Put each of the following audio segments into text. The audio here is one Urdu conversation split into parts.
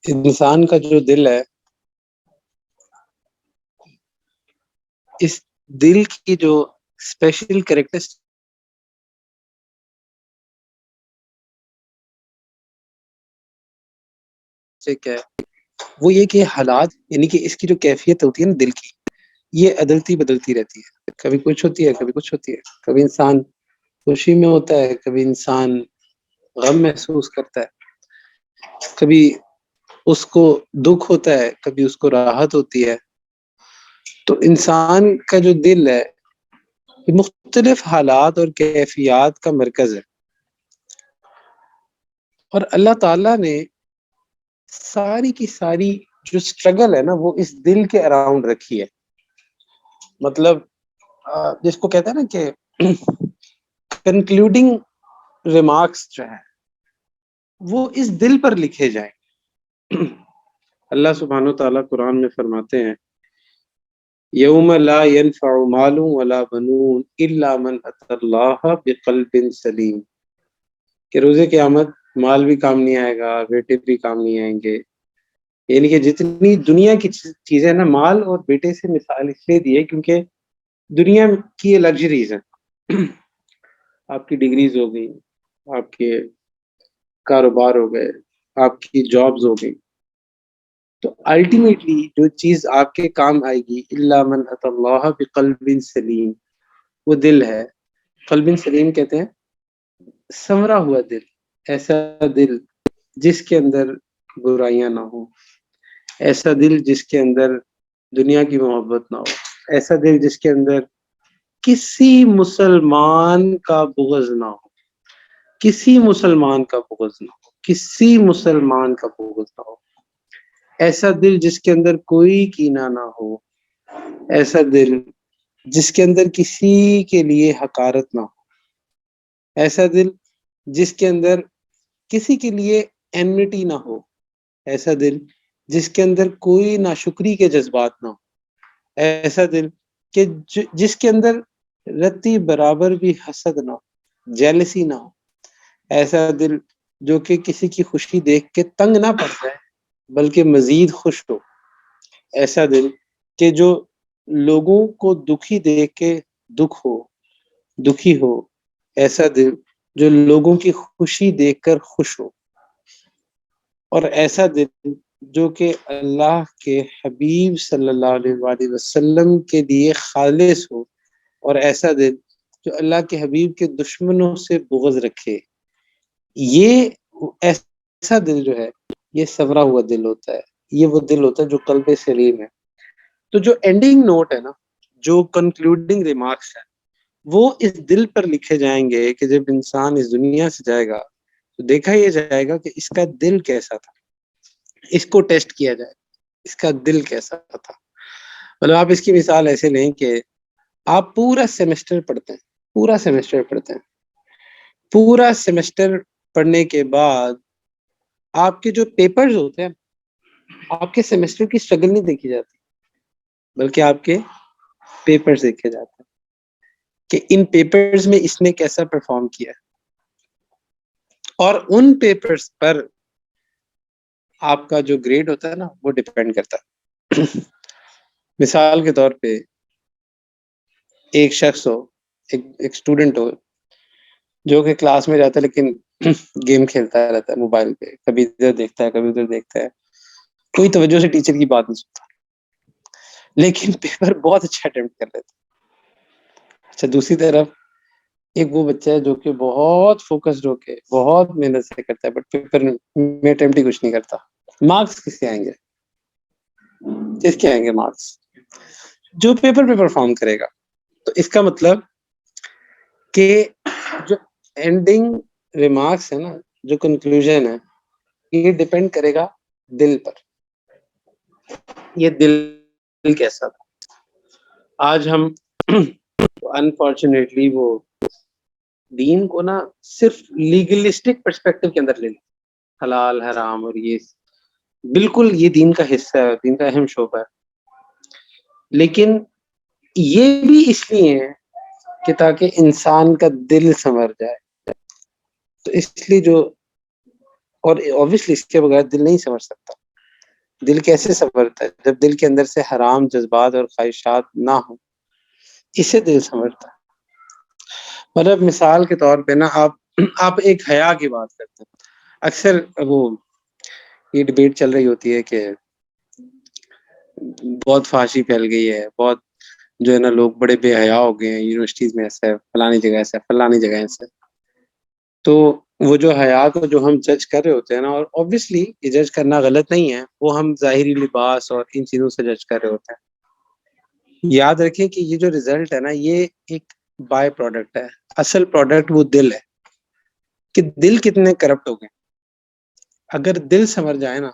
انسان کا جو دل ہے، اس دل کی جو اسپیشل کریکٹرسٹک ہے وہ یہ کہ حالات، یعنی کہ اس کی جو کیفیت ہوتی ہے نا دل کی، یہ عدلتی بدلتی رہتی ہے. کبھی کچھ ہوتی ہے، کبھی کچھ ہوتی ہے. کبھی انسان خوشی میں ہوتا ہے، کبھی انسان غم محسوس کرتا ہے، کبھی اس کو دکھ ہوتا ہے، کبھی اس کو راحت ہوتی ہے. تو انسان کا جو دل ہے یہ مختلف حالات اور کیفیات کا مرکز ہے، اور اللہ تعالیٰ نے ساری کی ساری جو سٹرگل ہے نا وہ اس دل کے اراؤنڈ رکھی ہے. مطلب جس کو کہتے ہیں نا کہ کنکلوڈنگ ریمارکس جو ہے وہ اس دل پر لکھے جائیں. اللہ سبحانہ تعالیٰ قرآن میں فرماتے ہیں یوم لا ينفع مال ولا بنون الا من اتى اللہ بقلب سلیم، کہ روز قیامت مال بھی کام نہیں آئے گا، بیٹے بھی کام نہیں آئیں گے. یعنی کہ جتنی دنیا کی چیزیں نا، مال اور بیٹے سے مثال اس لیے دی ہے کیونکہ دنیا کی یہ لگژریز ہیں. آپ کی ڈگریز ہو گئی، آپ کے کاروبار ہو گئے، آپ کی جابز ہو گئی، تو الٹیمیٹلی جو چیز آپ کے کام آئے گی الا من اتى اللہ بقلب سلیم، وہ دل ہے. قلب سلیم کہتے ہیں سنورا ہوا دل، ایسا دل جس کے اندر برائیاں نہ ہوں، ایسا دل جس کے اندر دنیا کی محبت نہ ہو، ایسا دل جس کے اندر کسی مسلمان کا بغض نہ ہو، کسی مسلمان کا بغض نہ ہو، کسی مسلمان کا بغض نہ ہو. ایسا دل جس کے اندر کوئی کینہ نہ ہو، ایسا دل جس کے اندر کسی کے لیے حقارت نہ ہو، ایسا دل جس کے اندر کسی کے لیے اینمٹی نہ ہو، ایسا دل جس کے اندر کوئی ناشکری کے جذبات نہ ہو، ایسا دل کہ جس کے اندر رتی برابر بھی حسد نہ ہو، جیلسی نہ ہو، ایسا دل جو کہ کسی کی خوشی دیکھ کے تنگ نہ پڑ جائے بلکہ مزید خوش ہو، ایسا دل کہ جو لوگوں کو دکھی دیکھ کے دکھی ہو، ایسا دل جو لوگوں کی خوشی دیکھ کر خوش ہو، اور ایسا دل جو کہ اللہ کے حبیب صلی اللہ علیہ وآلہ وسلم کے لیے خالص ہو، اور ایسا دل جو اللہ کے حبیب کے دشمنوں سے بغض رکھے. یہ ایسا دل جو ہے یہ سنورا ہوا دل ہوتا ہے، یہ وہ دل ہوتا ہے جو قلب سلیم ہے. تو جو اینڈنگ نوٹ ہے نا، جو کنکلوڈنگ ریمارکس ہے، وہ اس دل پر لکھے جائیں گے کہ جب انسان اس دنیا سے جائے گا تو دیکھا یہ جائے گا کہ اس کا دل کیسا تھا. اس کو ٹیسٹ کیا جائے اس کا دل کیسا تھا. مطلب آپ اس کی مثال ایسے لیں کہ آپ پورا سیمسٹر پڑھتے ہیں، پورا سیمسٹر پڑھنے کے بعد آپ کے جو پیپرز ہوتے ہیں، آپ کے سیمسٹر کی اسٹرگل نہیں دیکھی جاتی بلکہ آپ کے پیپرز دیکھے جاتے ہیں کہ ان پیپرز میں اس نے کیسا پرفارم کیا، اور ان پیپرز پر آپ کا جو گریڈ ہوتا ہے نا وہ ڈیپینڈ کرتا ہے. مثال کے طور پہ ایک شخص ہو، ایک اسٹوڈنٹ ہو جو کہ کلاس میں جاتا ہے لیکن گیم کھیلتا رہتا ہے موبائل پہ، کبھی ادھر دیکھتا ہے کبھی ادھر دیکھتا ہے، کوئی توجہ سے ٹیچر کی بات نہیں سنتا، لیکن پیپر بہت اچھا اٹیمپٹ کر لیتا. اچھا، دوسری طرف ایک وہ بچہ ہے جو کہ بہت فوکسڈ ہو کے بہت محنت سے کرتا ہے بٹ پیپر میں اٹیمپٹ ہی کچھ نہیں کرتا. مارکس کس کے آئیں گے؟ مارکس جو پیپر پہ پرفارم کرے گا. تو اس کا مطلب کہ جو اینڈنگ ریمارکس ہے نا، جو کنکلوژن ہے، یہ ڈیپینڈ کرے گا دل پر. یہ دل کیسا تھا. آج ہم انفارچونیٹلی وہ دین کو نا صرف لیگلسٹک پرسپیکٹو کے اندر لے لیں، حلال حرام اور یہ بالکل یہ دین کا حصہ ہے، دین کا اہم شعبہ ہے، لیکن یہ بھی اس لیے ہے کہ تاکہ انسان کا دل سنور جائے. تو اس لیے جو، اور obviously اس کے بغیر دل نہیں سنور سکتا. دل کیسے سنورتا ہے؟ جب دل کے اندر سے حرام جذبات اور خواہشات نہ ہوں، اسے دل سنورتا ہے۔ مطلب مثال کے طور پہ نا آپ ایک حیا کی بات کرتے ہیں، اکثر وہ یہ ڈبیٹ چل رہی ہوتی ہے کہ بہت فحاشی پھیل گئی ہے، بہت جو ہے نا لوگ بڑے بے حیا ہو گئے ہیں، یونیورسٹیز میں ایسا ہے، فلانی جگہ ایسا ہے، فلانی جگہ ایسا ہے۔ تو وہ جو حیا کو جو ہم جج کر رہے ہوتے ہیں نا، اور obviously یہ جج کرنا غلط نہیں ہے، وہ ہم ظاہری لباس اور ان چیزوں سے جج کر رہے ہوتے ہیں۔ یاد رکھیں کہ یہ جو رزلٹ ہے نا، یہ ایک بائی پروڈکٹ ہے، اصل پروڈکٹ وہ دل ہے، کہ دل کتنے کرپٹ ہو گئے۔ اگر دل سنور جائے نا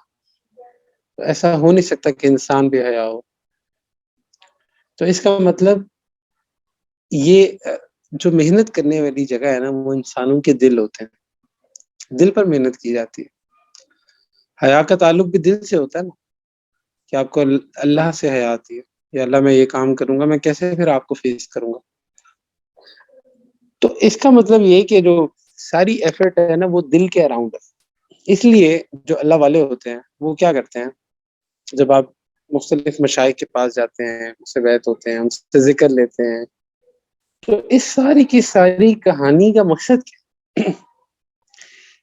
تو ایسا ہو نہیں سکتا کہ انسان بے حیا ہو۔ تو اس کا مطلب یہ جو محنت کرنے والی جگہ ہے نا، وہ انسانوں کے دل ہوتے ہیں، دل پر محنت کی جاتی ہے۔ حیا کا تعلق بھی دل سے ہوتا ہے نا، کہ آپ کو اللہ سے حیا آتی ہے، یا اللہ میں یہ کام کروں گا، میں کیسے پھر آپ کو فیس کروں گا۔ تو اس کا مطلب یہ کہ جو ساری ایفرٹ ہے نا، وہ دل کے اراؤنڈ ہے۔ اس لیے جو اللہ والے ہوتے ہیں وہ کیا کرتے ہیں، جب آپ مختلف مشائخ کے پاس جاتے ہیں، ان سے بیعت ہوتے ہیں، ان سے ذکر لیتے ہیں، تو اس ساری کی ساری کہانی کا مقصد کیا؟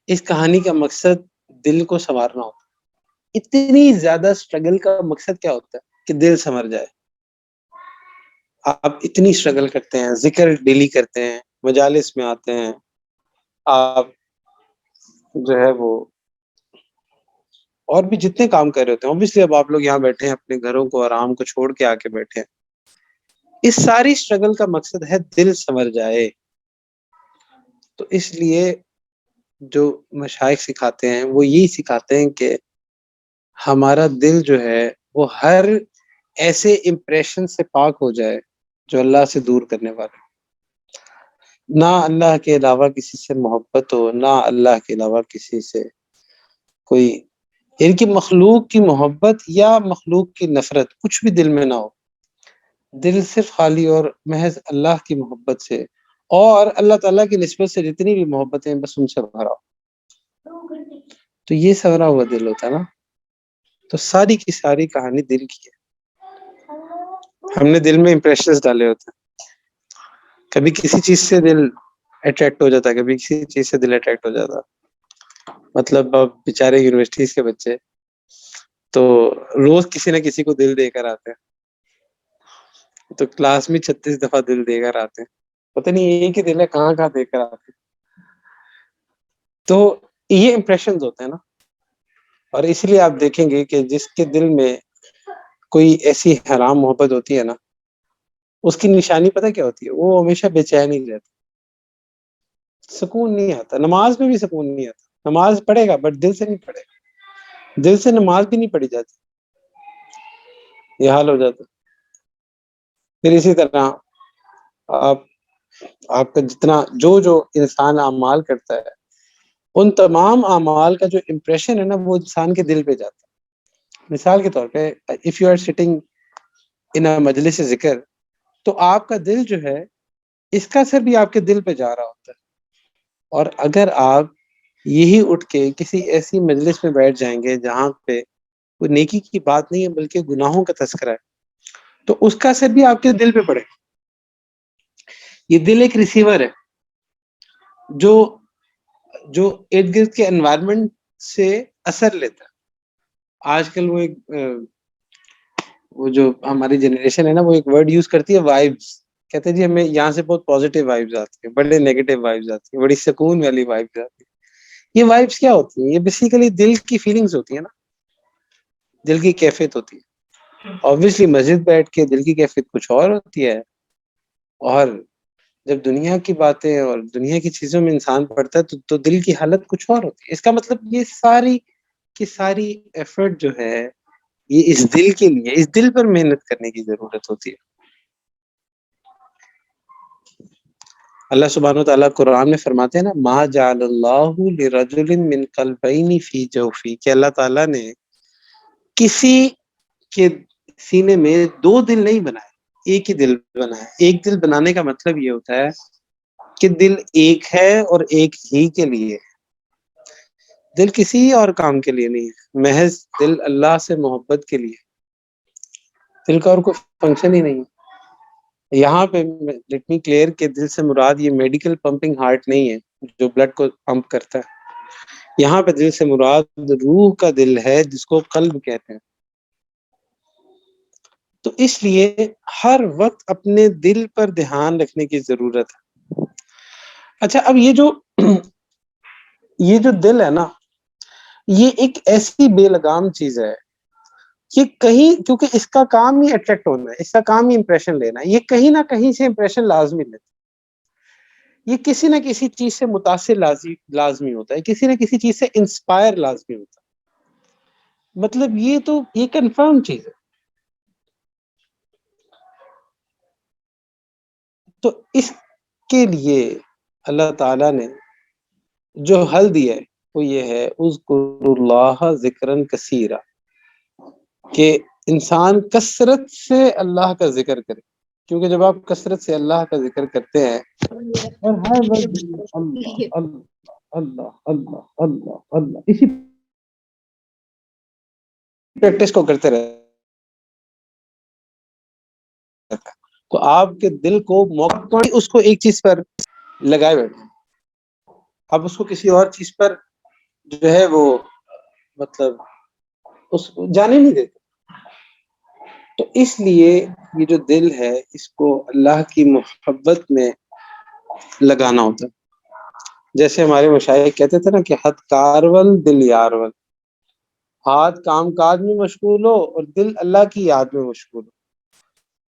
اس کہانی کا مقصد دل کو سنوارنا ہوتا ہے۔ اتنی زیادہ اسٹرگل کا مقصد کیا ہوتا ہے کہ دل سنور جائے۔ آپ اتنی اسٹرگل کرتے ہیں، ذکر ڈیلی کرتے ہیں، مجالس میں آتے ہیں، آپ جو ہے وہ اور بھی جتنے کام کر رہے ہوتے ہیں، obviously اب آپ لوگ یہاں بیٹھے ہیں اپنے گھروں کو آرام کو چھوڑ کے آ کے بیٹھے ہیں، اس ساری اسٹرگل کا مقصد ہے دل سنور جائے۔ تو اس لیے جو مشائخ سکھاتے ہیں وہ یہی سکھاتے ہیں کہ ہمارا دل جو ہے وہ ہر ایسے امپریشن سے پاک ہو جائے جو اللہ سے دور کرنے والا، نہ اللہ کے علاوہ کسی سے محبت ہو، نہ اللہ کے علاوہ کسی سے کوئی، ان کی مخلوق کی محبت یا مخلوق کی نفرت کچھ بھی دل میں نہ ہو، دل صرف خالی اور محض اللہ کی محبت سے اور اللہ تعالیٰ کی نسبت سے جتنی بھی محبتیں بس ان سے بھرا ہو، تو یہ سورا ہوا دل ہوتا ہے نا۔ تو ساری کی ساری کہانی دل کی ہے۔ ہم نے دل میں امپریشنز ڈالے ہوتے ہیں، کبھی کسی چیز سے دل اٹریکٹ ہو جاتا ہے، کبھی کسی چیز سے دل اٹریکٹ ہو جاتا ہے۔ مطلب اب بیچارے یونیورسٹیز کے بچے تو روز کسی نہ کسی کو دل دے کر آتے ہیں، تو کلاس میں 36 دفعہ دل دے کر آتے ہیں، پتہ نہیں ایک ہی دل ہے کہاں کہاں دے کر آتے ہیں۔ تو یہ امپریشنز ہوتے ہیں نا، اور اس لیے آپ دیکھیں گے کہ جس کے دل میں کوئی ایسی حرام محبت ہوتی ہے نا، اس کی نشانی پتہ کیا ہوتی ہے؟ وہ ہمیشہ بے چین ہی رہتا، سکون نہیں آتا، نماز میں بھی سکون نہیں آتا، نماز پڑھے گا بٹ دل سے نہیں پڑھے گا، دل سے نماز بھی نہیں پڑھی جاتی، یہ حال ہو جاتا۔ پھر اسی طرح آپ کا جتنا جو انسان اعمال کرتا ہے، ان تمام اعمال کا جو امپریشن ہے نا، وہ انسان کے دل پہ جاتا ہے۔ مثال کے طور پہ if you are sitting in a مجلس ذکر، تو آپ کا دل جو ہے اس کا اثر بھی آپ کے دل پہ جا رہا ہوتا ہے، اور اگر آپ یہی اٹھ کے کسی ایسی مجلس میں بیٹھ جائیں گے جہاں پہ کوئی نیکی کی بات نہیں ہے بلکہ گناہوں کا تذکرہ ہے، تو اس کا اثر بھی آپ کے دل پہ پڑے۔ یہ دل ایک ریسیور ہے جو ارد گرد کے انوائرمنٹ سے اثر لیتا ہے۔ آج کل وہ جو ہماری جنریشن ہے نا، وہ ایک ورڈ یوز کرتی ہے وائبس، کہتے ہیں جی ہمیں یہاں سے بہت پازیٹیو وائبس آتی ہیں، بڑے نیگیٹو وائبس آتی ہیں، بڑی سکون والی وائبس آتی ہیں۔ یہ وائبس کیا ہوتی ہیں؟ یہ بیسیکلی دل کی فیلنگز ہوتی ہیں نا، دل کی کیفیت ہوتی ہے۔ obviously مسجد بیٹھ کے دل کی کیفیت کچھ اور ہوتی ہے، اور جب دنیا کی باتیں اور دنیا کی چیزوں میں انسان پڑتا ہے تو دل کی حالت کچھ اور ہوتی ہے۔ اس کا مطلب یہ ساری کی ساری ایفرٹ جو ہے یہ اس دل کے لیے، اس دل پر محنت کرنے کی ضرورت ہوتی ہے۔ اللہ سبحانہ و تعالیٰ قرآن میں فرماتے ہیں نا، ما جعل اللہ لرجل من قلبین فی جوفی، کہ اللہ تعالیٰ نے کسی کے سینے میں دو دل نہیں بنائے، ایک ہی دل بنایا۔ ایک دل بنانے کا مطلب یہ ہوتا ہے کہ دل ایک ہے اور ایک ہی کے لیے۔ دل کسی اور کام کے لیے نہیں ہے، محض دل اللہ سے محبت کے لیے، دل کا اور کوئی فنکشن ہی نہیں ہے۔ یہاں پہ لیٹ می کلیئر کہ دل سے مراد یہ میڈیکل پمپنگ ہارٹ نہیں ہے جو بلڈ کو پمپ کرتا ہے، یہاں پہ دل سے مراد روح کا دل ہے جس کو قلب کہتے ہیں۔ تو اس لیے ہر وقت اپنے دل پر دھیان رکھنے کی ضرورت ہے۔ اچھا، اب یہ جو دل ہے نا، یہ ایک ایسی بے لگام چیز ہے کہ کہیں، کیونکہ اس کا کام ہی اٹریکٹ ہونا ہے، اس کا کام ہی امپریشن لینا ہے، یہ کہیں نہ کہیں سے امپریشن لازمی لیتا ہے، یہ کسی نہ کسی چیز سے متاثر لازمی ہوتا ہے، کسی نہ کسی چیز سے انسپائر لازمی ہوتا ہے۔ مطلب یہ کنفرم چیز ہے۔ تو اس کے لیے اللہ تعالیٰ نے جو حل دیا ہے وہ یہ ہے، اذکر اللہ ذکرن کثیرا، کہ انسان کثرت سے اللہ کا ذکر کرے، کیونکہ جب آپ کثرت سے اللہ کا ذکر کرتے ہیں اور ہر وقت اللہ اللہ اللہ اللہ اللہ اللہ اسی پریکٹس کو کرتے رہتے تو آپ کے دل کو موقع اس کو ایک چیز پر لگائے بیٹھے، آپ اس کو کسی اور چیز پر جو ہے وہ مطلب اس جانے نہیں دیتے۔ تو اس لیے یہ جو دل ہے اس کو اللہ کی محبت میں لگانا ہوتا ہے۔ جیسے ہمارے مشائخ کہتے تھے نا کہ حد کارول دل یارول، ہاتھ کام کاج میں مشغول ہو اور دل اللہ کی یاد میں مشغول ہو۔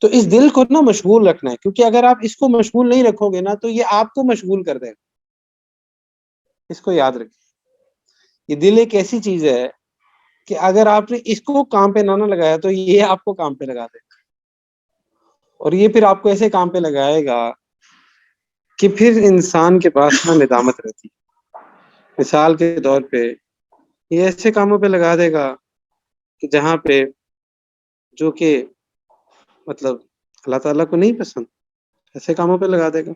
تو اس دل کو نا مشغول رکھنا ہے، کیونکہ اگر آپ اس کو مشغول نہیں رکھو گے نا تو یہ آپ کو مشغول کر دے گا۔ اس کو یاد رکھیں، یہ دل ایک ایسی چیز ہے کہ اگر آپ نے اس کو کام پہ نہ لگایا تو یہ آپ کو کام پہ لگا دے گا، اور یہ پھر آپ کو ایسے کام پہ لگائے گا کہ پھر انسان کے پاس نہ ندامت رہتی۔ مثال کے طور پہ یہ ایسے کاموں پہ لگا دے گا کہ جہاں پہ جو کہ مطلب اللہ تعالیٰ کو نہیں پسند، ایسے کاموں پہ لگا دے گا۔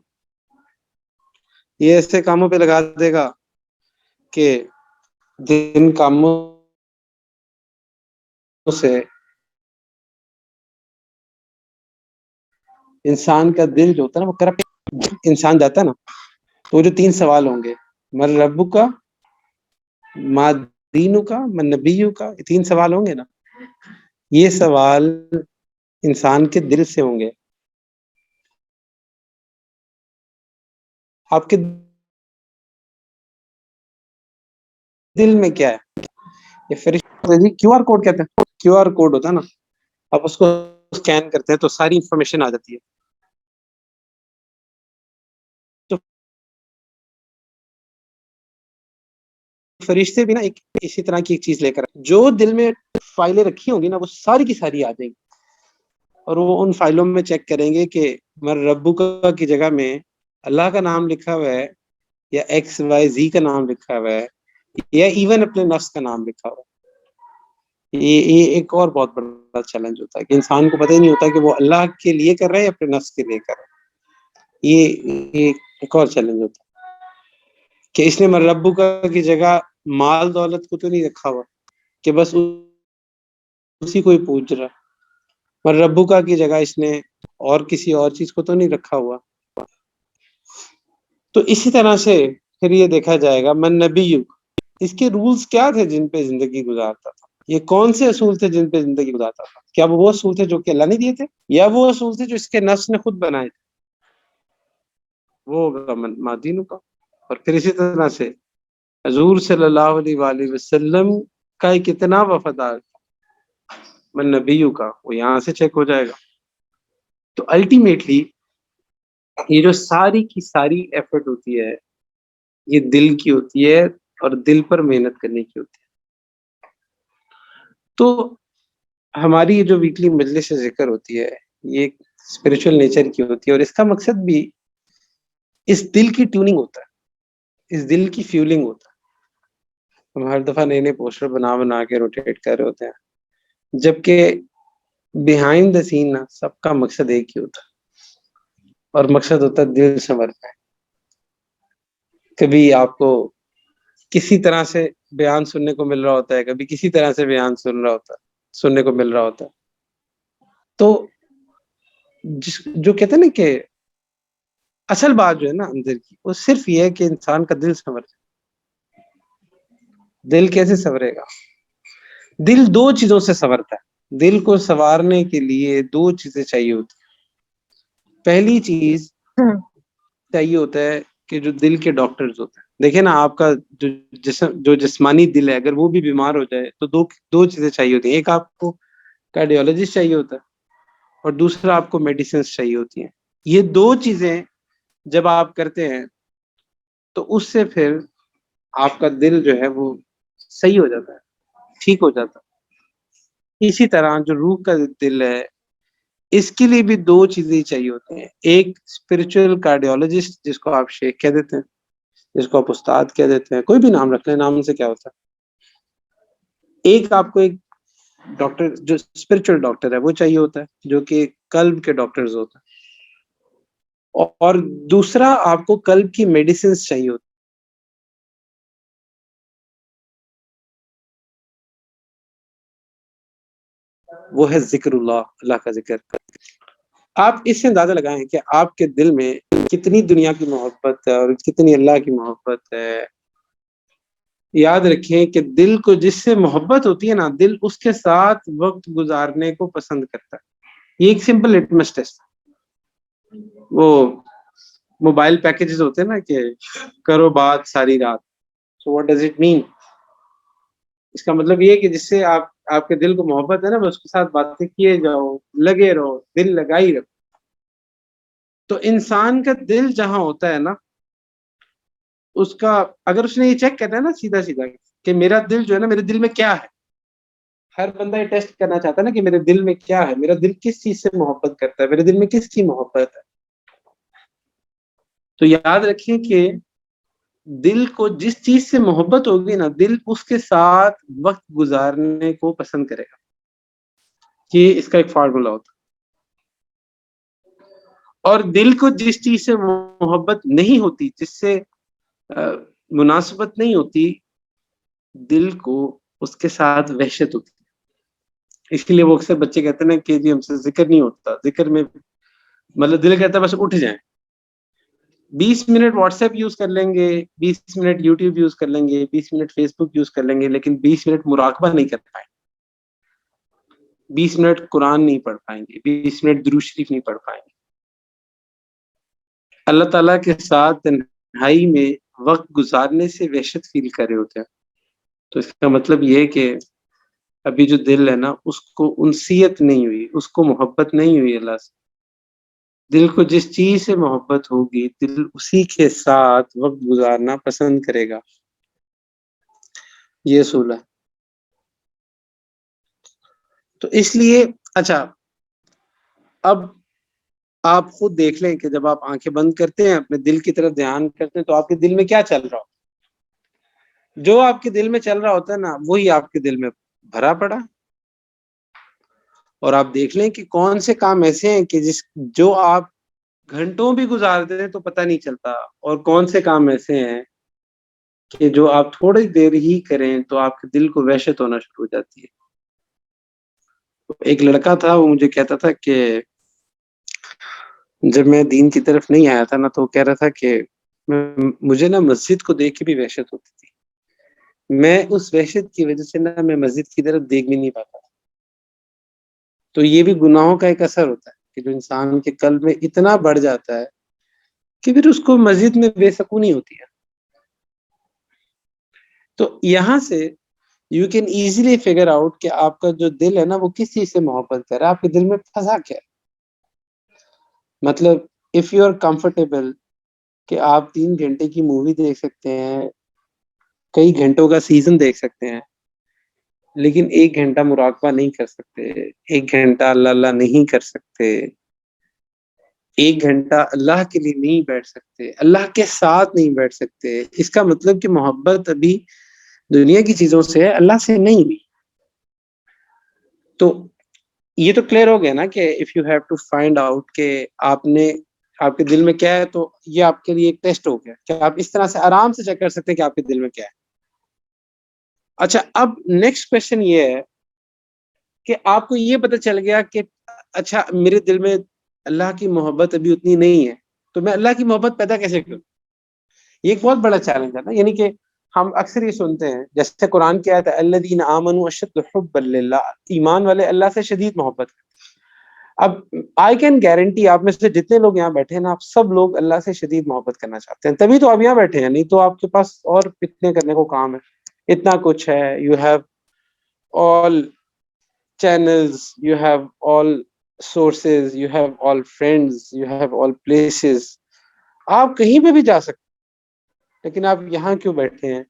یہ ایسے کاموں پہ لگا دے گا کہ جن کاموں سے انسان کا دل جو ہوتا ہے نا وہ کرپٹ انسان جاتا ہے نا، تو وہ جو 3 سوال ہوں گے، من ربو کا، ما دینو کا، من نبیو کا، یہ 3 سوال ہوں گے نا، یہ سوال انسان کے دل سے ہوں گے۔ آپ کے دل میں کیا ہے؟ یہ فرشتے کیو آر کوڈ کہتے ہیں، کیو آر کوڈ ہوتا ہے نا، آپ اس کو اسکین کرتے ہیں تو ساری انفارمیشن آ جاتی ہے۔ تو فرشتے بھی نا ایک اسی طرح کی ایک چیز لے کر جو دل میں فائلیں رکھی ہوں گی نا وہ ساری کی ساری آ جائیں گی، اور وہ ان فائلوں میں چیک کریں گے کہ مر ربو کا کی جگہ میں اللہ کا نام لکھا ہوا ہے یا ایکس وائی زی کا نام لکھا ہوا ہے یا ایون اپنے نفس کا نام لکھا ہوا ہے۔ یہ ایک اور بہت بڑا چیلنج ہوتا ہے کہ انسان کو پتہ ہی نہیں ہوتا کہ وہ اللہ کے لیے کر رہا ہے یا اپنے نفس کے لیے کر رہا ہے۔ یہ ایک اور چیلنج ہوتا ہے کہ اس نے مر ربو کا کی جگہ مال دولت کو تو نہیں رکھا ہوا کہ بس اسی کو ہی پوچھ رہا، مر ربو کا کی جگہ اس نے اور کسی اور چیز کو تو نہیں رکھا ہوا۔ تو اسی طرح سے پھر یہ دیکھا جائے گا من نبی، اس کے رولز کیا تھے جن پہ زندگی گزارتا تھا، یہ کون سے اصول تھے جن پہ زندگی گزارتا تھا؟ کیا وہ اصول تھے جو کہ اللہ نے دیے تھے یا وہ اصول تھے جو اس کے نفس نے خود بنائے تھے؟ وہ ہوگا مادینو کا۔ اور پھر اسی طرح سے حضور صلی اللہ علیہ وآلہ وسلم کا ایک اتنا وفادار من نبیو کا، وہ یہاں سے چیک ہو جائے گا۔ تو الٹیمیٹلی یہ جو ساری کی ساری ایفرٹ ہوتی ہے یہ دل کی ہوتی ہے اور دل پر محنت کرنے کی ہوتی ہے۔ تو ہماری جو ویکلی مجلس ذکر ہوتی ہے یہ اسپرچل نیچر کی ہوتی ہے، اور اس کا مقصد بھی اس دل کی ٹیوننگ ہوتا ہے، اس دل کی فیولنگ ہوتا ہے۔ ہم ہر دفعہ نئے نئے پوسٹر بنا کے روٹیٹ کر رہے ہوتے ہیں، جبکہ بیہائنڈ دا سین نا سب کا مقصد ایک ہی ہوتا ہے، اور مقصد ہوتا ہے دل سنورنا ہے۔ کبھی آپ کو کسی طرح سے بیان سننے کو مل رہا ہوتا ہے، کبھی کسی طرح سے بیان سننے کو مل رہا ہوتا ہے. تو جو کہتے ہیں نا کہ اصل بات جو ہے نا اندر کی، وہ صرف یہ ہے کہ انسان کا دل سنور جائے. دل کیسے سنورے گا؟ دل دو چیزوں سے سنورتا ہے. دل کو سنوارنے کے لیے دو چیزیں چاہیے ہوتی ہیں. پہلی چیز چاہیے ہوتا ہے کہ جو دل کے ڈاکٹرز ہوتے ہیں، دیکھیں نا آپ کا جو جسمانی دل ہے، اگر وہ بھی بیمار ہو جائے تو دو چیزیں چاہیے ہوتی ہیں. ایک آپ کو کارڈیولوجسٹ چاہیے ہوتا ہے، اور دوسرا آپ کو میڈیسنس چاہیے ہوتی ہیں. یہ دو چیزیں جب آپ کرتے ہیں تو اس سے پھر آپ کا دل جو ہے وہ صحیح ہو جاتا ہے، ٹھیک ہو جاتا ہے. اسی طرح جو روح کا دل ہے، اس کے لیے بھی دو چیزیں چاہیے ہوتی ہیں. ایک اسپرچل کارڈیولوجسٹ، جس کو آپ شیخ کہہ دیتے ہیں، جس کو آپ استاد کہہ دیتے ہیں، کوئی بھی نام رکھ لیں، نام سے کیا ہوتا ہے. ایک آپ کو ایک ڈاکٹر جو اسپرچل ڈاکٹر ہے وہ چاہیے ہوتا ہے، جو کہ قلب کے ڈاکٹرز ہوتا ہے. اور دوسرا آپ کو قلب کی میڈیسنس چاہیے ہوتی. وہ ہے ذکر اللہ، اللہ کا ذکر. آپ اس سے اندازہ لگائیں کہ آپ کے دل میں کتنی دنیا کی محبت ہے اور کتنی اللہ کی محبت ہے. یاد رکھیں کہ دل کو جس سے محبت ہوتی ہے نا، دل اس کے ساتھ وقت گزارنے کو پسند کرتا ہے. یہ ایک سمپل لٹمس ٹیسٹ. وہ موبائل پیکیجز ہوتے ہیں نا کہ کرو بات ساری رات. So what does it mean? اس کا مطلب یہ ہے کہ جس سے آپ کے دل کو محبت ہے نا، اس کے ساتھ باتیں کیے جاؤ، لگے رہو، دل لگائی رکھو. تو انسان کا دل جہاں ہوتا ہے نا، اس کا اگر اس نے یہ چیک کرنا ہے نا سیدھا سیدھا کہ میرا دل جو ہے نا، میرے دل میں کیا ہے. ہر بندہ یہ ٹیسٹ کرنا چاہتا ہے نا کہ میرے دل میں کیا ہے، میرا دل کس چیز سے محبت کرتا ہے، میرے دل میں کس کی محبت ہے. تو یاد رکھیں کہ دل کو جس چیز سے محبت ہوگی نا، دل اس کے ساتھ وقت گزارنے کو پسند کرے گا. یہ اس کا ایک فارمولا ہوتا ہے. اور دل کو جس چیز سے محبت نہیں ہوتی، جس سے مناسبت نہیں ہوتی، دل کو اس کے ساتھ وحشت ہوتی. اس لیے وہ اکثر بچے کہتے ہیں کہ جی ہم سے ذکر نہیں ہوتا. ذکر میں مطلب دل کہتا ہے بس اٹھ جائیں. 20 منٹ واٹس ایپ یوز کر لیں گے، 20 منٹ یوٹیوب یوز کر لیں گے، 20 منٹ فیس بک یوز کر لیں گے، لیکن 20 منٹ مراقبہ نہیں کر پائیں گے، 20 منٹ قرآن نہیں پڑھ پائیں گے، 20 منٹ درود شریف نہیں پڑھ پائیں گے. اللہ تعالیٰ کے ساتھ تنہائی میں وقت گزارنے سے وحشت فیل کر رہے ہوتے ہیں. تو اس کا مطلب یہ ہے کہ ابھی جو دل ہے نا، اس کو انسیت نہیں ہوئی، اس کو محبت نہیں ہوئی اللہ سے. دل کو جس چیز سے محبت ہوگی، دل اسی کے ساتھ وقت گزارنا پسند کرے گا. یہ اصول ہے. تو اس لیے اچھا، اب آپ خود دیکھ لیں کہ جب آپ آنکھیں بند کرتے ہیں، اپنے دل کی طرف دھیان کرتے ہیں، تو آپ کے دل میں کیا چل رہا ہو؟ جو آپ کے دل میں چل رہا ہوتا ہے نا، وہی آپ کے دل میں بھرا پڑا. اور آپ دیکھ لیں کہ کون سے کام ایسے ہیں کہ جو آپ گھنٹوں بھی گزارتے ہیں تو پتہ نہیں چلتا، اور کون سے کام ایسے ہیں کہ جو آپ تھوڑی دیر ہی کریں تو آپ کے دل کو وحشت ہونا شروع ہو جاتی ہے. ایک لڑکا تھا، وہ مجھے کہتا تھا کہ جب میں دین کی طرف نہیں آیا تھا نا، تو وہ کہہ رہا تھا کہ مجھے نا مسجد کو دیکھ کے بھی وحشت ہوتی تھی. میں اس وحشت کی وجہ سے نا میں مسجد کی طرف دیکھ بھی نہیں پاتا. تو یہ بھی گناہوں کا ایک اثر ہوتا ہے کہ جو انسان کے قلب میں اتنا بڑھ جاتا ہے کہ پھر اس کو مسجد میں بے سکونی ہوتی ہے. تو یہاں سے you can easily figure out کہ آپ کا جو دل ہے نا، وہ کس چیز سے محبت کر رہا ہے، آپ کے دل میں پھنسا کیا ہے. مطلب اف یو آر کمفرٹیبل کہ آپ 3 گھنٹے کی مووی دیکھ سکتے ہیں، کئی گھنٹوں کا سیزن دیکھ سکتے ہیں، لیکن 1 گھنٹہ مراقبہ نہیں کر سکتے، 1 گھنٹہ اللہ اللہ نہیں کر سکتے، 1 گھنٹہ اللہ کے لیے نہیں بیٹھ سکتے، اللہ کے ساتھ نہیں بیٹھ سکتے، اس کا مطلب کہ محبت ابھی دنیا کی چیزوں سے ہے، اللہ سے نہیں ہوئی. تو یہ تو کلیئر ہو گیا نا کہ if you have to find out کہ آپ کے دل میں کیا ہے، تو یہ آپ کے لیے ایک ٹیسٹ ہو گیا کہ آپ اس طرح سے آرام سے چیک کر سکتے ہیں کہ آپ کے دل میں کیا ہے. اچھا اب نیکسٹ کوشچن یہ ہے کہ آپ کو یہ پتہ چل گیا کہ اچھا میرے دل میں اللہ کی محبت ابھی اتنی نہیں ہے، تو میں اللہ کی محبت پیدا کیسے کروں؟ یہ ایک بہت بڑا چیلنج ہے نا. یعنی کہ ہم اکثر یہ سنتے ہیں جیسے قرآن کی آیت ہے الذین آمنوا اشد حبا للہ، ایمان والے اللہ سے شدید محبت کرتے ہیں. اب آئی کین گارنٹی آپ میں سے جتنے لوگ یہاں بیٹھے ہیں نا، آپ سب لوگ اللہ سے شدید محبت کرنا چاہتے ہیں، تبھی تو آپ یہاں بیٹھے ہیں، نہیں تو آپ کے پاس اور اتنے کرنے کو کام ہے، اتنا کچھ ہے. You have all channels, you have all sources, you have all friends, you have all places. آپ کہیں پہ بھی جا سکتے، لیکن آپ یہاں کیوں بیٹھے ہیں؟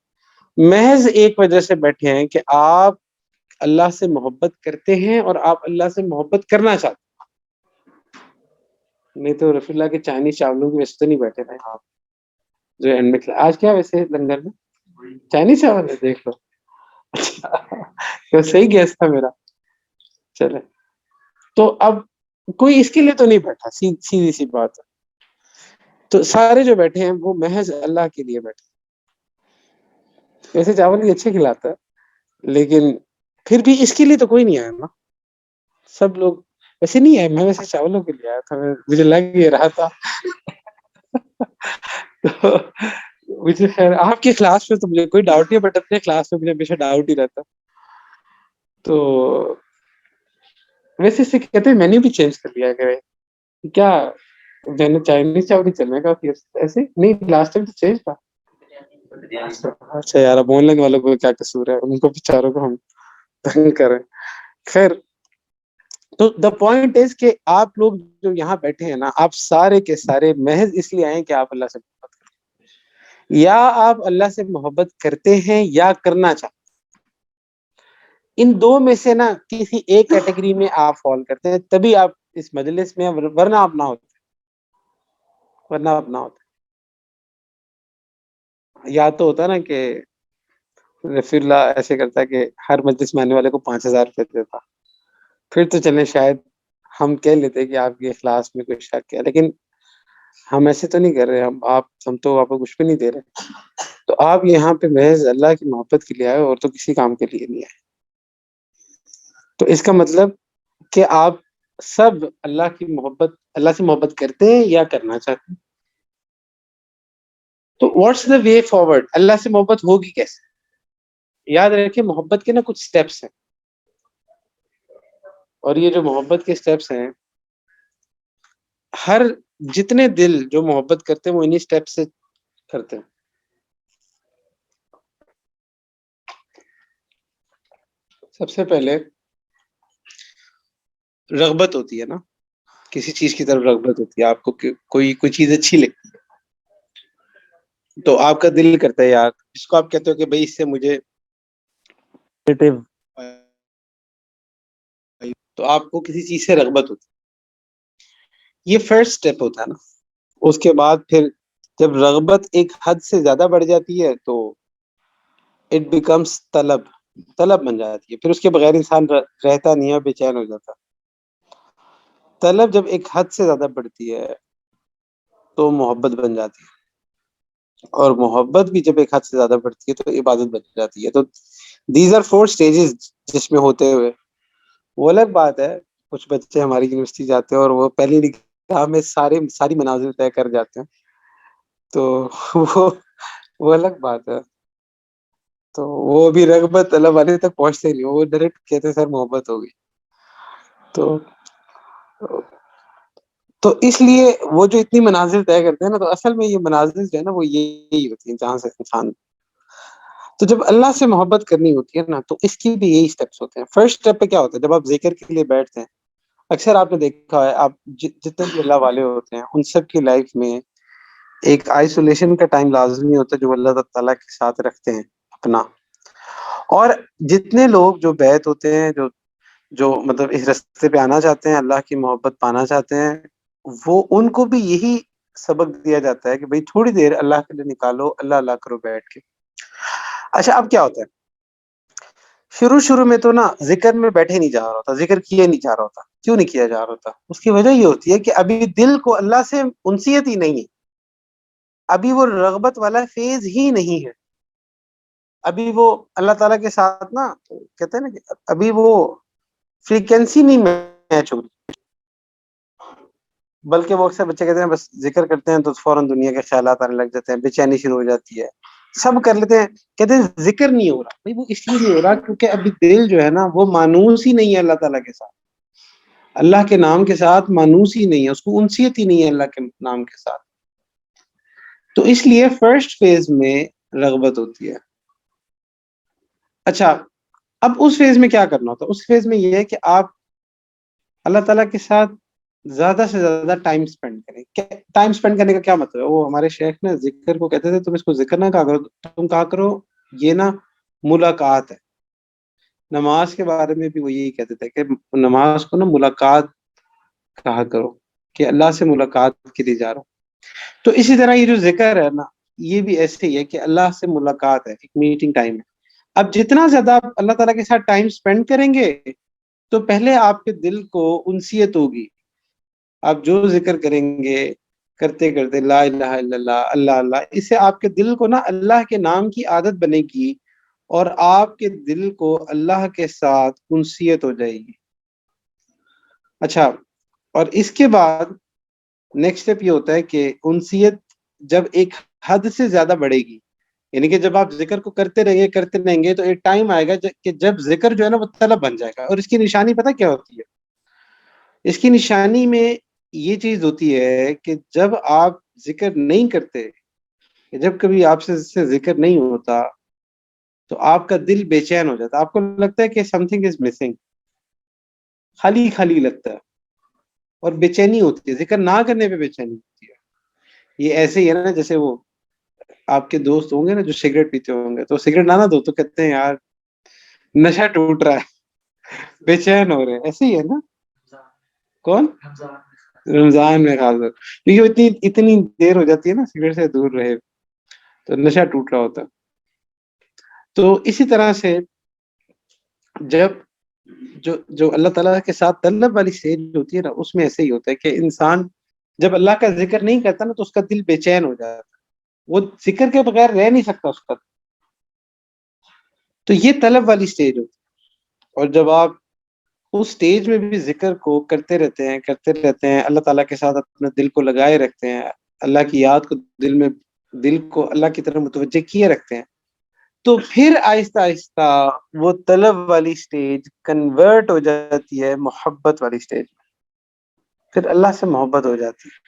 محض ایک وجہ سے بیٹھے ہیں کہ آپ اللہ سے محبت کرتے ہیں اور آپ اللہ سے محبت کرنا چاہتے ہیں. نہیں تو رفیع اللہ کے چائنیز چاولوں کی وجہ سے نہیں بیٹھے رہے آپ جو اینڈ میں آج کیا ویسے لنگر میں چائنیز چاول ہے، دیکھ لو. اچھا صحیح گیس تھا میرا. چلے تو اب کوئی اس کے لیے تو نہیں بیٹھا، سیدھی سی بات ہے. تو سارے جو بیٹھے ہیں وہ محض اللہ کے لیے بیٹھے. ویسے چاول بھی اچھے کھلاتا ہے، لیکن پھر بھی اس کے لیے تو کوئی نہیں آیا نا. سب لوگ ویسے نہیں آئے، میں ویسے چاولوں کے لیے آیا تھا، مجھے لگ یہ رہا تھا. تو مجھے خیر آپ کی کلاس میں تو مجھے کوئی ڈاؤٹ نہیں، بٹ اپنے کلاس میں مجھے ہمیشہ ڈاؤٹ ہی رہتا. تو ویسے اس سے کہتے ہیں مینیو بھی چینج کر دیا کرے کیا؟ میں نے چائنیز چاول ہی چلنے کا پھر ایسے نہیں، لاسٹ ٹائم تو چینج تھا. اچھا یار بولنے والوں کو کیا قصور ہے، ان کو بیچاروں کو ہم تنگ کریں. خیر تو دا پوائنٹ از کہ آپ لوگ جو یہاں بیٹھے ہیں نا، آپ سارے کے سارے محض اس لیے آئے ہیں کہ آپ اللہ سے محبت کریں، یا آپ اللہ سے محبت کرتے ہیں یا کرنا چاہتے ہیں. ان دو میں سے نا کسی ایک کیٹیگری میں آپ فال کرتے ہیں، تبھی آپ اس مجلس میں، ورنہ آپ نہ ہوتے، ورنہ آپ نہ ہوتے. یا تو ہوتا نا کہ رفیع اللہ ایسے کرتا ہے کہ ہر مجلس میں آنے والے کو 5,000 روپے دیتا، پھر تو چلیں شاید ہم کہہ لیتے کہ آپ کے اخلاص میں کوئی شک ہے، لیکن ہم ایسے تو نہیں کر رہے. ہم تو آپ کو کچھ بھی نہیں دے رہے. تو آپ یہاں پہ محض اللہ کی محبت کے لیے آئے اور تو کسی کام کے لیے نہیں آئے. تو اس کا مطلب کہ آپ سب اللہ کی محبت، اللہ سے محبت کرتے ہیں یا کرنا چاہتے ہیں. تو واٹس دا وے فارورڈ؟ اللہ سے محبت ہوگی کیسے؟ یاد رکھیں محبت کے نا کچھ سٹیپس ہیں، اور یہ جو محبت کے سٹیپس ہیں، ہر جتنے دل جو محبت کرتے ہیں وہ انہی سٹیپ سے کرتے ہیں. سب سے پہلے رغبت ہوتی ہے نا، کسی چیز کی طرف رغبت ہوتی ہے. آپ کو کوئی چیز اچھی لگتی ہے تو آپ کا دل کرتا ہے یار، اس کو آپ کہتے ہو کہ بھائی اس سے مجھے تو آپ کو کسی چیز سے رغبت ہوتی ہے. یہ فرسٹ سٹیپ ہوتا ہے نا. اس کے بعد پھر جب رغبت ایک حد سے زیادہ بڑھ جاتی ہے تو اٹ بیکمس طلب بن جاتی ہے. پھر اس کے بغیر انسان رہتا نہیں ہے، بے چین ہو جاتا. طلب جب ایک حد سے زیادہ بڑھتی ہے تو محبت بن جاتی ہے، اور محبت بھی جب ایک حد سے زیادہ بڑھتی ہے تو عبادت بن جاتی ہے. تو دیز آر 4 اسٹیجز جس میں ہوتے ہوئے. وہ الگ بات ہے کچھ بچے ہماری یونیورسٹی جاتے ہیں اور وہ پہلی نگاہ میں ساری منازل طے کر جاتے ہیں، تو وہ الگ بات ہے. تو وہ بھی رغبت طلب والے تک پہنچتے نہیں، وہ ڈائریکٹ کہتے سر محبت ہوگی. تو تو اس لیے وہ جو اتنی منازل طے کرتے ہیں نا، تو اصل میں یہ منازل جو ہے نا وہ یہی ہوتی ہیں جہاں سے انسان. تو جب اللہ سے محبت کرنی ہوتی ہے نا تو اس کی بھی یہی سٹیپس ہوتے ہیں. فرسٹ سٹیپ پہ کیا ہوتا ہے؟ جب آپ ذکر کے لیے بیٹھتے ہیں، اکثر آپ نے دیکھا ہے، آپ جتنے بھی اللہ والے ہوتے ہیں ان سب کی لائف میں ایک آئسولیشن کا ٹائم لازمی ہوتا ہے جو اللہ تعالیٰ کے ساتھ رکھتے ہیں اپنا. اور جتنے لوگ جو بیعت ہوتے ہیں، جو مطلب اس راستے پہ آنا چاہتے ہیں، اللہ کی محبت پانا چاہتے ہیں، وہ ان کو بھی یہی سبق دیا جاتا ہے کہ بھئی تھوڑی دیر اللہ کے لیے نکالو، اللہ اللہ کرو بیٹھ کے. اچھا اب کیا ہوتا ہے؟ شروع میں تو نا ذکر میں بیٹھے نہیں جا رہا ہوتا، ذکر کیا نہیں جا رہا ہوتا. کیوں نہیں کیا جا رہا ہوتا؟ اس کی وجہ یہ ہوتی ہے کہ ابھی دل کو اللہ سے انسیت ہی نہیں ہے، ابھی وہ رغبت والا فیز ہی نہیں ہے. ابھی وہ اللہ تعالیٰ کے ساتھ نا کہتے ہیں نا کہ ابھی وہ فریکوینسی نہیں میچ ہو رہی، بلکہ وہ اکثر بچے کہتے ہیں بس ذکر کرتے ہیں تو فوراً دنیا کے خیالات آنے لگ جاتے ہیں، بے چینی شروع ہو جاتی ہے، سب کر لیتے ہیں، کہتے ہیں ذکر نہیں ہو رہا۔ بھائی وہ اس لیے نہیں ہو رہا کیونکہ ابھی دل جو ہے نا وہ مانوس ہی نہیں ہے اللہ تعالیٰ کے ساتھ، اللہ کے نام کے ساتھ مانوس ہی نہیں ہے، اس کو انسیت ہی نہیں ہے اللہ کے نام کے ساتھ، تو اس لیے فرسٹ فیز میں رغبت ہوتی ہے۔ اچھا، اب اس فیز میں کیا کرنا ہوتا ہے؟ اس فیز میں یہ ہے کہ آپ اللہ تعالیٰ کے ساتھ زیادہ سے زیادہ ٹائم سپینڈ کریں۔ ٹائم سپینڈ کرنے کا کیا مطلب ہے؟ وہ ہمارے شیخ نے ذکر کو کہتے تھے تم اس کو ذکر نہ کہا کرو، تم کہا کرو یہ نا ملاقات ہے۔ نماز کے بارے میں بھی وہ یہی کہتے تھے کہ نماز کو نا ملاقات کہا کرو، کہ اللہ سے ملاقات کے لیے جا رہا ہوں۔ تو اسی طرح یہ جو ذکر ہے نا یہ بھی ایسے ہی ہے کہ اللہ سے ملاقات ہے، ایک میٹنگ ٹائم ہے۔ اب جتنا زیادہ آپ اللہ تعالیٰ کے ساتھ ٹائم سپینڈ کریں گے تو پہلے آپ کے دل کو انسیت ہوگی، آپ جو ذکر کریں گے کرتے کرتے لا الہ الا اللہ اللہ اللہ، اس سے آپ کے دل کو نا اللہ کے نام کی عادت بنے گی اور آپ کے دل کو اللہ کے ساتھ انسیت ہو جائے گی۔ اچھا، اور اس کے بعد نیکسٹ اسٹیپ یہ ہوتا ہے کہ انسیت جب ایک حد سے زیادہ بڑھے گی، یعنی کہ جب آپ ذکر کو کرتے رہیں گے تو ایک ٹائم آئے گا کہ جب ذکر جو ہے نا وہ طلب بن جائے گا۔ اور اس کی نشانی پتہ کیا ہوتی ہے؟ اس کی نشانی میں یہ چیز ہوتی ہے کہ جب آپ ذکر نہیں کرتے، جب کبھی آپ سے ذکر نہیں ہوتا تو آپ کا دل بے چین ہو جاتا ہے، آپ کو لگتا ہے کہ سم تھنگ از مسنگ، خالی خالی لگتا ہے اور بے چینی ہوتی ہے، ذکر نہ کرنے پہ بے چینی ہوتی ہے۔ یہ ایسے ہی ہے نا جیسے وہ آپ کے دوست ہوں گے نا جو سگریٹ پیتے ہوں گے، تو سگریٹ نہ دو تو کہتے ہیں یار نشہ ٹوٹ رہا ہے، بے چین ہو رہے ہیں، ایسے ہی ہے نا؟ کون؟ رمضان میں خاص کر کیونکہ وہ اتنی دیر ہو جاتی ہے نا سگریٹ سے دور رہے تو نشہ ٹوٹ رہا ہوتا ہے۔ تو اسی طرح سے جب جو اللہ تعالیٰ کے ساتھ طلب والی سٹیج ہوتی ہے نا اس میں ایسے ہی ہوتا ہے کہ انسان جب اللہ کا ذکر نہیں کرتا نا تو اس کا دل بے چین ہو جاتا ہے، وہ ذکر کے بغیر رہ نہیں سکتا اس کا۔ تو یہ طلب والی سٹیج ہوتی ہے، اور جب آپ اس سٹیج میں بھی ذکر کو کرتے رہتے ہیں اللہ تعالیٰ کے ساتھ اپنے دل کو لگائے رکھتے ہیں، اللہ کی یاد کو دل کو اللہ کی طرف متوجہ کیے رکھتے ہیں، تو پھر آہستہ آہستہ وہ طلب والی سٹیج کنورٹ ہو جاتی ہے محبت والی سٹیج میں، پھر اللہ سے محبت ہو جاتی ہے۔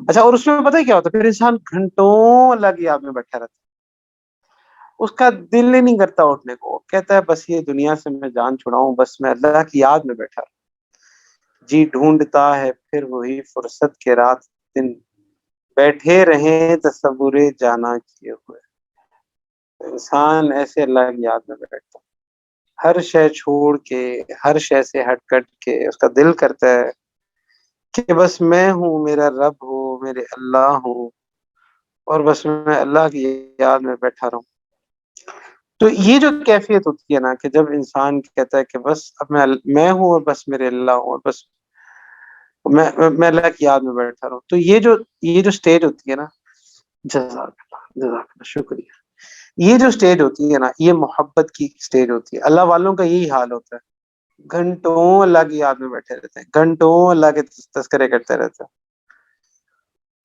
اچھا، اور اس میں پتہ ہے کیا ہوتا ہے؟ پھر انسان گھنٹوں اللہ کی یاد میں بیٹھا رہتا ہے، اس کا دل ہی نہیں کرتا اٹھنے کو، کہتا ہے بس یہ دنیا سے میں جان چھڑاؤں، بس میں اللہ کی یاد میں بیٹھا رہوں۔ جی ڈھونڈتا ہے پھر وہی فرصت کے رات دن، بیٹھے رہیں تصور جانا کیے ہوئے۔ انسان ایسے اللہ کی یاد میں بیٹھتا ہے، ہر شے چھوڑ کے، ہر شے سے ہٹ کٹ کے اس کا دل کرتا ہے کہ بس میں ہوں، میرا رب ہو، میرے اللہ ہو، اور بس میں اللہ کی یاد میں بیٹھا رہوں۔ تو یہ جو کیفیت ہوتی ہے نا کہ جب انسان کہتا ہے کہ بس اب میں ہوں اور بس میرے اللہ ہوں، اور بس میں اللہ کی یاد میں بیٹھا رہوں، تو یہ جو سٹیج ہوتی ہے نا، جزاک اللہ شکریہ، یہ جو سٹیج ہوتی ہے نا یہ محبت کی سٹیج ہوتی ہے۔ اللہ والوں کا یہی حال ہوتا ہے، گھنٹوں اللہ کی یاد میں بیٹھے رہتے ہیں، گھنٹوں اللہ کے تذکرے کرتے رہتے ہیں۔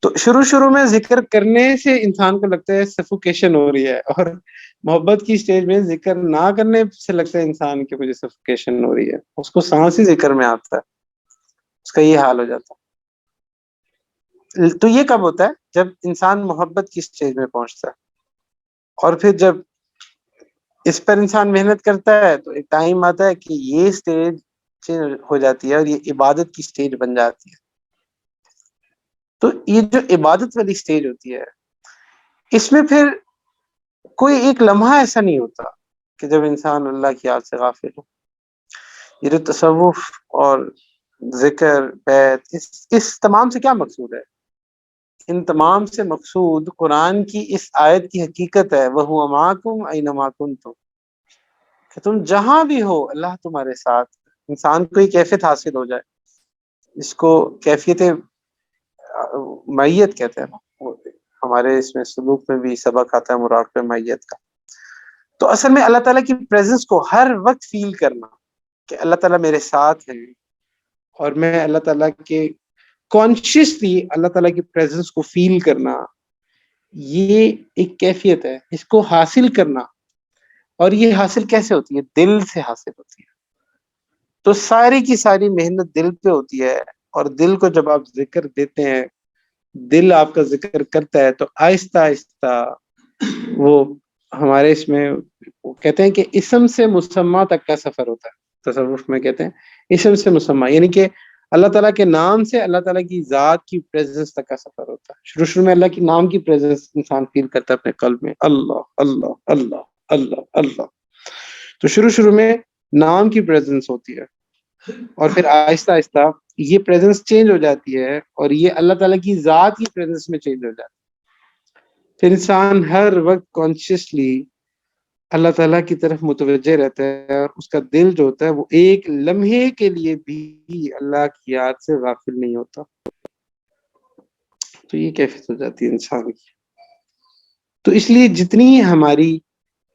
تو شروع میں ذکر کرنے سے انسان کو لگتا ہے سفوکیشن ہو رہی ہے، اور محبت کی سٹیج میں ذکر نہ کرنے سے لگتا ہے انسان کی مجھے سفوکیشن ہو رہی ہے، اس کو سانس ہی ذکر میں آتا ہے، اس کا یہ حال ہو جاتا ہے۔ تو یہ کب ہوتا ہے؟ جب انسان محبت کی سٹیج میں پہنچتا ہے، اور پھر جب اس پر انسان محنت کرتا ہے تو ایک ٹائم آتا ہے کہ یہ سٹیج ہو جاتی ہے اور یہ عبادت کی سٹیج بن جاتی ہے۔ تو یہ جو عبادت والی سٹیج ہوتی ہے اس میں پھر کوئی ایک لمحہ ایسا نہیں ہوتا کہ جب انسان اللہ کی یاد سے غافل ہو۔ یہ جو تصوف اور ذکر بیت اس تمام سے کیا مقصود ہے؟ ان تمام سے مقصود قرآن کی اس آیت کی حقیقت ہے، وَهُوَ مَعَكُمْ أَيْنَمَا كُنتُمْ، کہ تم جہاں بھی ہو اللہ تمہارے ساتھ۔ انسان کو یہ کیفیت حاصل ہو جائے، اس کو کیفیت معیت کہتے ہیں نا، ہمارے اس میں سلوک میں بھی سبق آتا ہے مراقبہ معیت کا، تو اصل میں اللہ تعالیٰ کی پریزنس کو ہر وقت فیل کرنا کہ اللہ تعالیٰ میرے ساتھ ہے، اور میں اللہ تعالیٰ کے کانشیسلی اللہ تعالیٰ کی پریزنس کو فیل کرنا، یہ ایک کیفیت ہے، اس کو حاصل کرنا. اور یہ حاصل کیسے ہوتی ہے؟ دل سے حاصل ہوتی ہے. تو ساری کی ساری محنت دل پہ ہوتی ہے، اور دل کو جب آپ ذکر دیتے ہیں، دل آپ کا ذکر کرتا ہے، تو آہستہ آہستہ وہ ہمارے اس میں وہ کہتے ہیں کہ اسم سے مسمہ تک کا سفر ہوتا ہے. تصوف میں کہتے ہیں اسم سے مسمہ، یعنی کہ اللہ تعالیٰ کے نام سے اللہ تعالیٰ کی ذات کی پریزنس تک کا سفر ہوتا ہے. شروع میں اللہ کی نام کی پریزنس انسان فیل کرتا ہے اپنے قلب میں، اللہ اللہ اللہ اللہ اللہ. تو شروع میں نام کی پریزنس ہوتی ہے، اور پھر آہستہ آہستہ یہ پریزنس چینج ہو جاتی ہے، اور یہ اللہ تعالیٰ کی ذات کی پریزنس میں چینج ہو جاتی ہے. پھر انسان ہر وقت کانشیسلی اللہ تعالیٰ کی طرف متوجہ رہتا ہے، اور اس کا دل جو ہوتا ہے وہ ایک لمحے کے لیے بھی اللہ کی یاد سے غافل نہیں ہوتا. تو یہ کیفیت ہو جاتی ہے انسان کی. تو اس لیے جتنی ہماری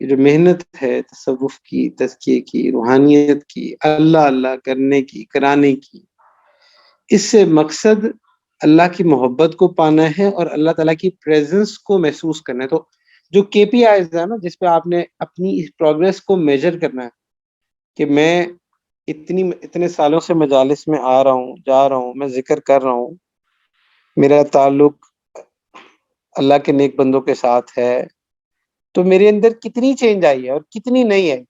جو محنت ہے تصوف کی، تزکیے کی، روحانیت کی، اللہ اللہ کرنے کی، کرانے کی، اس سے مقصد اللہ کی محبت کو پانا ہے اور اللہ تعالیٰ کی پریزنس کو محسوس کرنا ہے. تو جو کے پی آئیز ہے نا، جس پہ آپ نے اپنی پروگرس کو میجر کرنا ہے کہ میں اتنے سالوں سے مجالس میں آ رہا ہوں، جا رہا ہوں، میں ذکر کر رہا ہوں، میرا تعلق اللہ کے نیک بندوں کے ساتھ ہے، تو میرے اندر کتنی چینج آئی ہے اور کتنی نہیں ہے.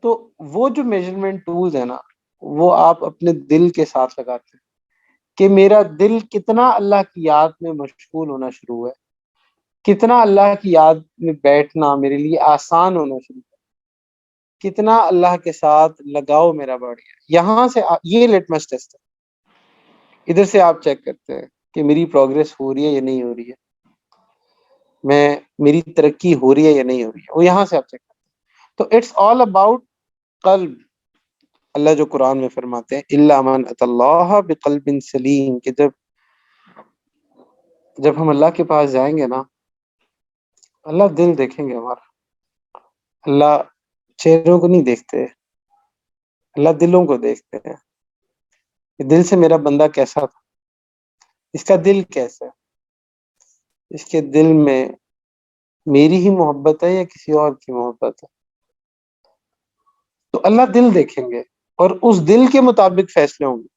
تو وہ جو میجرمنٹ ٹولز ہیں نا، وہ آپ اپنے دل کے ساتھ لگاتے ہیں کہ میرا دل کتنا اللہ کی یاد میں مشغول ہونا شروع ہے، کتنا اللہ کی یاد میں بیٹھنا میرے لیے آسان ہونا شروع ہے، کتنا اللہ کے ساتھ لگاؤ میرا بڑھ گیا. یہاں سے یہ لٹمس ٹیسٹ ہے، ادھر سے آپ چیک کرتے ہیں کہ میری پروگرس ہو رہی ہے یا نہیں ہو رہی ہے، میری ترقی ہو رہی ہے یا نہیں ہو رہی ہے، وہ یہاں سے آپ چیک کرتے ہیں. تو اٹس آل اباؤٹ قلب. اللہ جو قرآن میں فرماتے ہیں الا من اتى اللہ بقلب سلیم، کہ جب ہم اللہ کے پاس جائیں گے نا، اللہ دل دیکھیں گے ہمارا. اللہ چہروں کو نہیں دیکھتے، اللہ دلوں کو دیکھتے ہیں کہ دل سے میرا بندہ کیسا تھا، اس کا دل کیسا ہے، اس کے دل میں میری ہی محبت ہے یا کسی اور کی محبت ہے. تو اللہ دل دیکھیں گے اور اس دل کے مطابق فیصلے ہوں گے.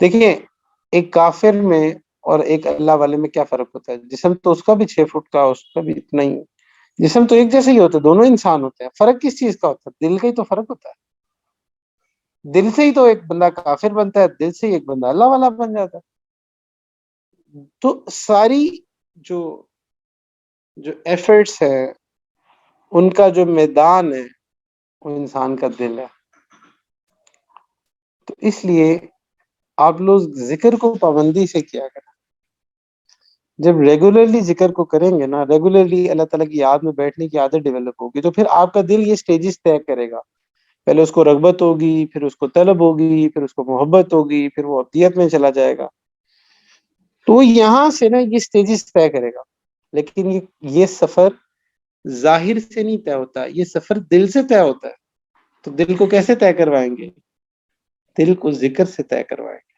دیکھیں ایک کافر میں اور ایک اللہ والے میں کیا فرق ہوتا ہے؟ جسم تو اس کا بھی 6 فٹ کا، اس کا بھی اتنا ہی، جسم تو ایک جیسے ہی ہوتا ہے، دونوں انسان ہوتے ہیں. فرق کس چیز کا ہوتا ہے؟ دل کا ہی تو فرق ہوتا ہے. دل سے ہی تو ایک بندہ کافر بنتا ہے، دل سے ہی ایک بندہ اللہ والا بن جاتا ہے. تو ساری جو ایفرٹس ہے، ان کا جو میدان ہے وہ انسان کا دل ہے. تو اس لیے آپ لوگ ذکر کو پابندی سے کیا کریں. جب ریگولرلی ذکر کو کریں گے نا، ریگولرلی اللہ تعالیٰ کی یاد میں بیٹھنے کی عادت ڈیولپ ہوگی، تو پھر آپ کا دل یہ سٹیجز طے کرے گا. پہلے اس کو رغبت ہوگی، پھر اس کو طلب ہوگی، پھر اس کو محبت ہوگی، پھر وہ عطیت میں چلا جائے گا. تو یہاں سے نا یہ سٹیجز طے کرے گا. لیکن یہ سفر ظاہر سے نہیں طے ہوتا، یہ سفر دل سے طے ہوتا ہے. تو دل کو کیسے طے کروائیں گے؟ دل کو ذکر سے طے کروائیں گے.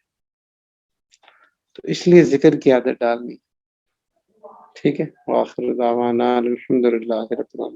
تو اس لیے ذکر کی عادت ڈالنی. ٹھیک ہے، وآخر دعوانا الحمدللہ رب العالمین.